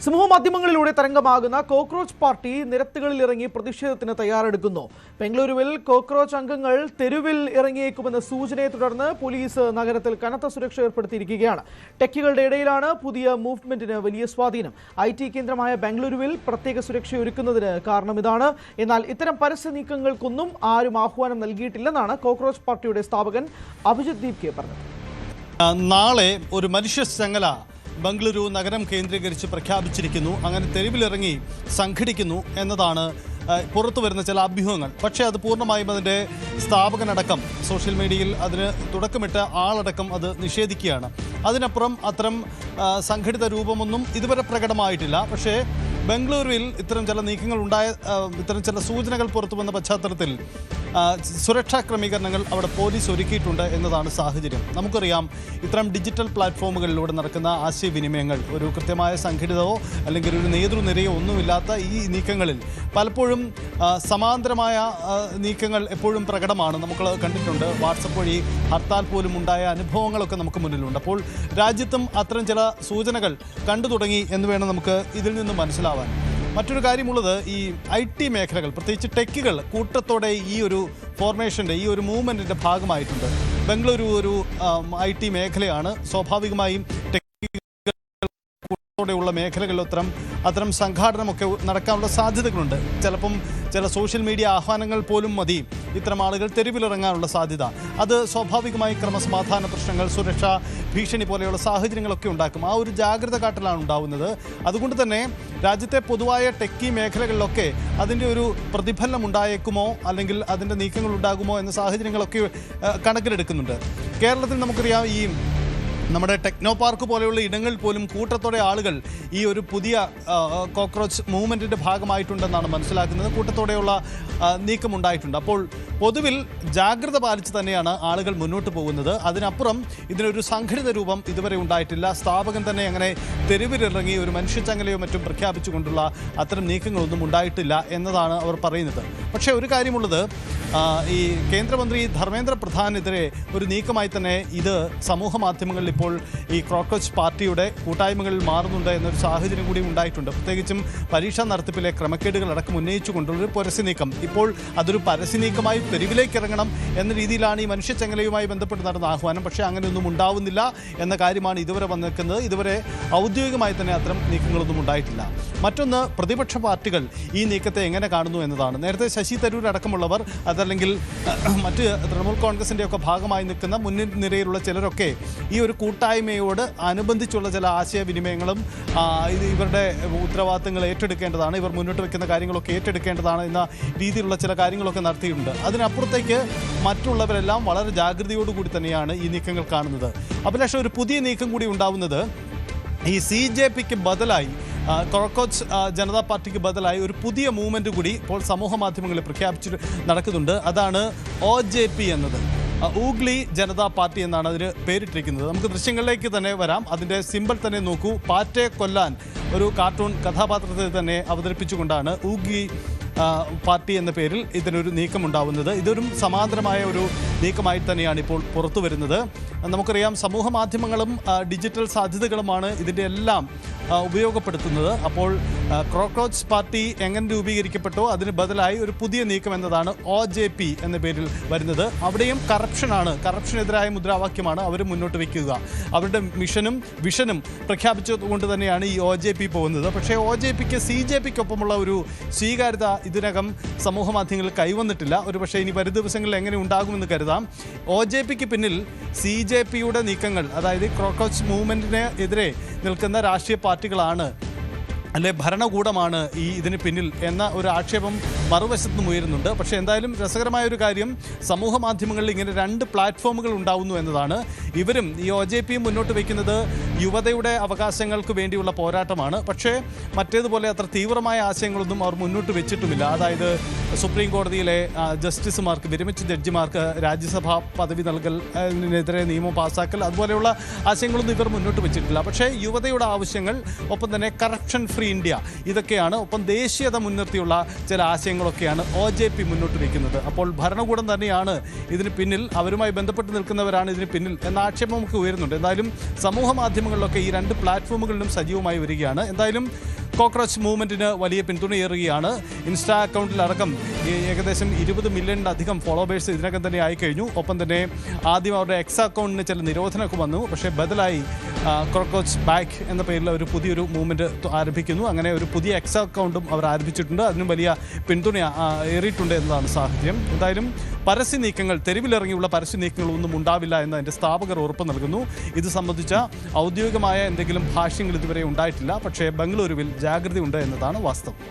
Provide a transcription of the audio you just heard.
സമൂഹമാധ്യമങ്ങളിലൂടെ തരംഗമാകുന്ന cockroach party നിരത്തുകളിലിറങ്ങി പ്രതിഷേധത്തിന് തയ്യാറെടുക്കുന്നു. ബംഗളൂരുവിൽ കോക്രോച്ച് അംഗങ്ങൾ തെരുവിൽ ഇറങ്ങിയേക്കുമെന്ന സൂചനയെ തുടർന്ന് പോലീസ് നഗരത്തിൽ കനത്ത സുരക്ഷ ഏർപ്പെടുത്തിയിരിക്കുകയാണ്. ടെക്കുകളുടെ ഇടയിലാണ് പുതിയ മൂവ്മെന്റിന് വലിയ സ്വാധീനം. IT കേന്ദ്രമായ ബംഗളൂരുവിൽ പ്രത്യേക സുരക്ഷയൊരുക്കുന്നതിന് കാരണം ഇതാണ്. എന്നാൽ ഇത്തരം പരസ്യ നീക്കങ്ങൾക്കൊന്നും ആരും ആഹ്വാനം നൽകിയിട്ടില്ലെന്നാണ് കോക്രോച്ച് പാർട്ടിയുടെ സ്ഥാപകൻ അഭിജിത് ദീപ്കെ പറഞ്ഞത്. നാളെ ഒരു മനുഷ്യ ശൃംഖല ബംഗളൂരു നഗരം കേന്ദ്രീകരിച്ച് പ്രഖ്യാപിച്ചിരിക്കുന്നു. അങ്ങനെ തെരുവിലിറങ്ങി സംഘടിക്കുന്നു എന്നതാണ് പുറത്തു വരുന്ന ചില അഭ്യൂഹങ്ങൾ. പക്ഷേ അത് പൂർണ്ണമായും അതിൻ്റെ സ്ഥാപകനടക്കം സോഷ്യൽ മീഡിയയിൽ അതിന് തുടക്കമിട്ട ആളടക്കം അത് നിഷേധിക്കുകയാണ്. അതിനപ്പുറം അത്തരം സംഘടിത രൂപമൊന്നും ഇതുവരെ പ്രകടമായിട്ടില്ല. പക്ഷേ ബംഗളൂരുവിൽ ഇത്തരം ചില നീക്കങ്ങൾ ഇത്തരം ചില സൂചനകൾ പുറത്തു വന്ന പശ്ചാത്തലത്തിൽ സുരക്ഷാ ക്രമീകരണങ്ങൾ അവിടെ പോലീസ് ഒരുക്കിയിട്ടുണ്ട് എന്നതാണ് സാഹചര്യം. നമുക്കറിയാം, ഇത്തരം ഡിജിറ്റൽ പ്ലാറ്റ്ഫോമുകളിലൂടെ നടക്കുന്ന ആശയവിനിമയങ്ങൾ ഒരു കൃത്യമായ സംഘടിതമോ അല്ലെങ്കിൽ ഒരു നേതൃനിരയോ ഒന്നുമില്ലാത്ത ഈ നീക്കങ്ങളിൽ പലപ്പോഴും സമാന്തരമായ നീക്കങ്ങൾ എപ്പോഴും പ്രകടമാണ്. നമ്മൾ കണ്ടിട്ടുണ്ട്. വാട്സപ്പ് വഴി ഹർത്താൽ പോലും ഉണ്ടായ അനുഭവങ്ങളൊക്കെ നമുക്ക് മുന്നിലുണ്ട്. അപ്പോൾ രാജ്യത്തും അത്തരം ചില സൂചനകൾ കണ്ടു തുടങ്ങി എന്ന് വേണം നമുക്ക് ഇതിൽ നിന്ന് മനസ്സിലാവാൻ. മറ്റൊരു കാര്യമുള്ളത്, ഈ IT മേഖലകൾ, പ്രത്യേകിച്ച് ടെക്കുകൾ കൂട്ടത്തോടെ ഈ ഒരു ഫോർമേഷൻ്റെ ഈ ഒരു മൂവ്മെൻറ്റിൻ്റെ ഭാഗമായിട്ടുണ്ട്. ബംഗളൂരു ഒരു IT മേഖലയാണ്. സ്വാഭാവികമായും ടെക്കുള്ള മേഖലകളിൽ അത്തരം സംഘാടനമൊക്കെ നടക്കാനുള്ള സാധ്യതകളുണ്ട്. ചിലപ്പം ചില സോഷ്യൽ മീഡിയ ആഹ്വാനങ്ങൾ പോലും മതി ഇത്തരം ആളുകൾ തെരുവിലിറങ്ങാനുള്ള സാധ്യത. അത് സ്വാഭാവികമായി ക്രമസമാധാന പ്രശ്നങ്ങൾ, സുരക്ഷാ ഭീഷണി പോലെയുള്ള സാഹചര്യങ്ങളൊക്കെ ഉണ്ടാക്കും. ആ ഒരു ജാഗ്രത കാട്ടലാണ് ഉണ്ടാവുന്നത്. അതുകൊണ്ട് തന്നെ രാജ്യത്തെ പൊതുവായ ടെക്കി മേഖലകളിലൊക്കെ അതിൻ്റെ ഒരു പ്രതിഫലനം ഉണ്ടായേക്കുമോ അല്ലെങ്കിൽ അതിൻ്റെ നീക്കങ്ങൾ ഉണ്ടാകുമോ എന്ന സാഹചര്യങ്ങളൊക്കെ കണക്കിലെടുക്കുന്നുണ്ട്. കേരളത്തിൽ നമുക്കറിയാം, ഈ നമ്മുടെ ടെക്നോ പാർക്ക് പോലെയുള്ള ഇടങ്ങളിൽ പോലും കൂട്ടത്തോടെ ആളുകൾ ഈ ഒരു പുതിയ കോക്രോച്ച് മൂവ്മെൻറ്റിൻ്റെ ഭാഗമായിട്ടുണ്ടെന്നാണ് മനസ്സിലാക്കുന്നത്. കൂട്ടത്തോടെയുള്ള നീക്കമുണ്ടായിട്ടുണ്ട്. അപ്പോൾ പൊതുവിൽ ജാഗ്രത പാലിച്ച് തന്നെയാണ് ആളുകൾ മുന്നോട്ട് പോകുന്നത്. അതിനപ്പുറം ഇതിനൊരു സംഘടിത രൂപം ഇതുവരെ ഉണ്ടായിട്ടില്ല. സ്ഥാപകൻ തന്നെ അങ്ങനെ തെരുവിലിറങ്ങി ഒരു മനുഷ്യച്ചങ്ങലയോ മറ്റും പ്രഖ്യാപിച്ചുകൊണ്ടുള്ള അത്തരം നീക്കങ്ങളൊന്നും ഉണ്ടായിട്ടില്ല എന്നതാണ് അവർ പറയുന്നത്. പക്ഷേ ഒരു കാര്യമുള്ളത്, ഈ കേന്ദ്രമന്ത്രി ധർമ്മേന്ദ്ര പ്രധാനെതിരെ ഒരു നീക്കമായി തന്നെ ഇത് സമൂഹ മാധ്യമങ്ങളിൽ ഇപ്പോൾ ഈ കോക്രോച്ച് പാർട്ടിയുടെ കൂട്ടായ്മകളിൽ മാറുന്നുണ്ട് എന്നൊരു സാഹചര്യം കൂടി ഉണ്ടായിട്ടുണ്ട്. പ്രത്യേകിച്ചും പരീക്ഷാ നടത്തിപ്പിലെ ക്രമക്കേടുകൾ അടക്കം ഉന്നയിച്ചുകൊണ്ടുള്ളൊരു പരസ്യ നീക്കം. ഇപ്പോൾ അതൊരു പരസ്യ നീക്കമായി തെരുവിലേക്ക് ഇറങ്ങണം എന്ന രീതിയിലാണ് ഈ മനുഷ്യച്ചങ്ങലയുമായി ബന്ധപ്പെട്ട് നടന്ന ആഹ്വാനം. പക്ഷേ അങ്ങനെയൊന്നും ഉണ്ടാവുന്നില്ല എന്ന കാര്യമാണ് ഇതുവരെ വന്നിരിക്കുന്നത്. ഇതുവരെ ഔദ്യോഗികമായി തന്നെ അത്തരം നീക്കങ്ങളൊന്നും ഉണ്ടായിട്ടില്ല. മറ്റൊന്ന്, പ്രതിപക്ഷ പാർട്ടികൾ ഈ നീക്കത്തെ എങ്ങനെ കാണുന്നു എന്നതാണ്. നേരത്തെ ശശി തരൂർ അടക്കമുള്ളവർ, അതല്ലെങ്കിൽ മറ്റ് തൃണമൂൽ കോൺഗ്രസിൻ്റെ ഒക്കെ ഭാഗമായി നിൽക്കുന്ന മുന്നിൽ നിരയിലുള്ള ചിലരൊക്കെ ഈ ഒരു കൂട്ടായ്മയോട് അനുബന്ധിച്ചുള്ള ചില ആശയവിനിമയങ്ങളും ഇവരുടെ ഉത്തരവാദിത്തങ്ങൾ ഏറ്റെടുക്കേണ്ടതാണ്, ഇവർ മുന്നോട്ട് വയ്ക്കുന്ന കാര്യങ്ങളൊക്കെ ഏറ്റെടുക്കേണ്ടതാണ് എന്ന രീതിയിലുള്ള ചില കാര്യങ്ങളൊക്കെ നടത്തിയിട്ടുണ്ട്. അതിനപ്പുറത്തേക്ക് മറ്റുള്ളവരെല്ലാം വളരെ ജാഗ്രതയോടുകൂടി തന്നെയാണ് ഈ നീക്കങ്ങൾ കാണുന്നത്. അഭിലാഷ്, ഒരു പുതിയ നീക്കം കൂടി ഉണ്ടാവുന്നത്, ഈ CJPക്ക് ബദലായി കോക്രോച്ച് ജനതാ പാർട്ടിക്ക് ബദലായി ഒരു പുതിയ മൂവ്മെൻറ്റ് കൂടി ഇപ്പോൾ സമൂഹ മാധ്യമങ്ങളിൽ പ്രഖ്യാപിച്ച് നടക്കുന്നുണ്ട്. അതാണ് OJP എന്നത്. ഊഗ്ലി ജനതാ പാർട്ടി എന്നാണ് അതിന് പേരിട്ടിരിക്കുന്നത്. നമുക്ക് ദൃശ്യങ്ങളിലേക്ക് തന്നെ വരാം. അതിൻ്റെ സിമ്പിൾ തന്നെ നോക്കൂ. പാറ്റയെ കൊല്ലാൻ ഒരു കാർട്ടൂൺ കഥാപാത്രത്തെ തന്നെ അവതരിപ്പിച്ചുകൊണ്ടാണ് ഊഗ്ലി പാർട്ടി എന്ന പേരിൽ ഇതിനൊരു നീക്കമുണ്ടാവുന്നത്. ഇതൊരു സമാന്തരമായ ഒരു നീക്കമായി തന്നെയാണ് ഇപ്പോൾ പുറത്തു വരുന്നത്. നമുക്കറിയാം, സമൂഹ മാധ്യമങ്ങളും ഡിജിറ്റൽ സാധ്യതകളുമാണ് ഇതിൻ്റെ എല്ലാം ഉപയോഗപ്പെടുത്തുന്നത്. അപ്പോൾ കോക്രോച്ച് പാർട്ടി എങ്ങനെ രൂപീകരിക്കപ്പെട്ടോ അതിന് ബദലായി ഒരു പുതിയ നീക്കം എന്നതാണ് OJP എന്ന പേരിൽ വരുന്നത്. അവിടെയും കറപ്ഷനെതിരായ മുദ്രാവാക്യമാണ് അവർ മുന്നോട്ട് വയ്ക്കുക. അവരുടെ മിഷനും വിഷനും പ്രഖ്യാപിച്ചുകൊണ്ട് തന്നെയാണ് ഈ OJP പോകുന്നത്. പക്ഷേ OJPക്ക് CJPക്കൊപ്പമുള്ള ഒരു സ്വീകാര്യത ഇതിനകം സമൂഹ മാധ്യമങ്ങളിൽ കൈവന്നിട്ടില്ല. ഒരുപക്ഷെ ഇനി വരും ദിവസങ്ങളിൽ എങ്ങനെ ഉണ്ടാകുമെന്ന് കരുതാം. OJPക്ക് പിന്നിൽ CJPയുടെ നീക്കങ്ങൾ, അതായത് കോക്രോച്ച് മൂവ്മെൻറ്റിന് എതിരെ നിൽക്കുന്ന രാഷ്ട്രീയ പാർട്ടികളാണ്, അല്ലെ ഭരണകൂടമാണ് ഇതിന് പിന്നിൽ എന്ന ഒരു ആക്ഷേപം മറുവശത്തുനിന്നും ഉയരുന്നുണ്ട്. പക്ഷേ എന്തായാലും രസകരമായ ഒരു കാര്യം, സമൂഹ മാധ്യമങ്ങളിൽ ഇങ്ങനെ 2 പ്ലാറ്റ്ഫോമുകൾ ഉണ്ടാവുന്നു എന്നതാണ്. ഇവരും ഈ OJP മുന്നോട്ട് വയ്ക്കുന്നത് യുവതയുടെ അവകാശങ്ങൾക്ക് വേണ്ടിയുള്ള പോരാട്ടമാണ്. പക്ഷേ മറ്റേതുപോലെ അത്ര തീവ്രമായ ആശയങ്ങളൊന്നും അവർ മുന്നോട്ട് വെച്ചിട്ടുമില്ല. അതായത് സുപ്രീം കോടതിയിലെ ജസ്റ്റിസുമാർക്ക്, വിരമിച്ച ജഡ്ജിമാർക്ക് രാജ്യസഭാ പദവി നൽകലിനെതിരെ നിയമം പാസ്സാക്കൽ, അതുപോലെയുള്ള ആശയങ്ങളൊന്നും ഇവർ മുന്നോട്ട് വെച്ചിട്ടില്ല. പക്ഷേ യുവതയുടെ ആവശ്യങ്ങൾ, ഒപ്പം തന്നെ കറപ്ഷൻ ഫ്രീ ഇന്ത്യ, ഇതൊക്കെയാണ്, ഒപ്പം ദേശീയത മുൻനിർത്തിയുള്ള ചില ആശയങ്ങളൊക്കെയാണ് OJP മുന്നോട്ട് വയ്ക്കുന്നത്. അപ്പോൾ ഭരണകൂടം തന്നെയാണ് ഇതിന് പിന്നിൽ, അവരുമായി ബന്ധപ്പെട്ട് നിൽക്കുന്നവരാണ് ഇതിന് പിന്നിൽ എന്ന ആക്ഷേപം നമുക്ക് ഉയരുന്നുണ്ട്. എന്തായാലും സമൂഹ മാധ്യമങ്ങളിലൊക്കെ ഈ 2 പ്ലാറ്റ്ഫോമുകളിലും സജീവമായി വരികയാണ്. എന്തായാലും കോക്രോച്ച് മൂവ്മെൻറ്റിന് വലിയ പിന്തുണയേറുകയാണ്. ഇൻസ്റ്റാ അക്കൗണ്ടിലടക്കം ഏകദേശം 20 മില്യണിലധികം ഫോളോവേഴ്സ് ഇതിനകം തന്നെ ആയിക്കഴിഞ്ഞു. ഒപ്പം തന്നെ ആദ്യം അവരുടെ എക്സ് അക്കൗണ്ടിന് ചില നിരോധനമൊക്കെ വന്നു. പക്ഷേ ബദലായി കോക്രോച്ച് ബാക്ക് എന്ന പേരിൽ ഒരു പുതിയൊരു മൂവ്മെൻറ്റ് ആരംഭിക്കുന്നു. അങ്ങനെ ഒരു പുതിയ എക്സ് അക്കൗണ്ടും അവർ ആരംഭിച്ചിട്ടുണ്ട്. അതിനും വലിയ പിന്തുണ ഏറിയിട്ടുണ്ട് എന്നതാണ് സാഹചര്യം. എന്തായാലും പരസ്യ നീക്കങ്ങൾ, തെരുവിലിറങ്ങിയുള്ള പരസ്യ നീക്കങ്ങളൊന്നും ഉണ്ടാവില്ല എന്ന് അതിൻ്റെ സ്ഥാപകർ ഉറപ്പ് നൽകുന്നു. ഇത് സംബന്ധിച്ച ഔദ്യോഗികമായ എന്തെങ്കിലും ഭാഷ്യങ്ങൾ ഇതുവരെ ഉണ്ടായിട്ടില്ല. പക്ഷേ ബംഗളൂരുവിൽ ജാഗ്രതയുണ്ട് എന്നതാണ് വാസ്തവം.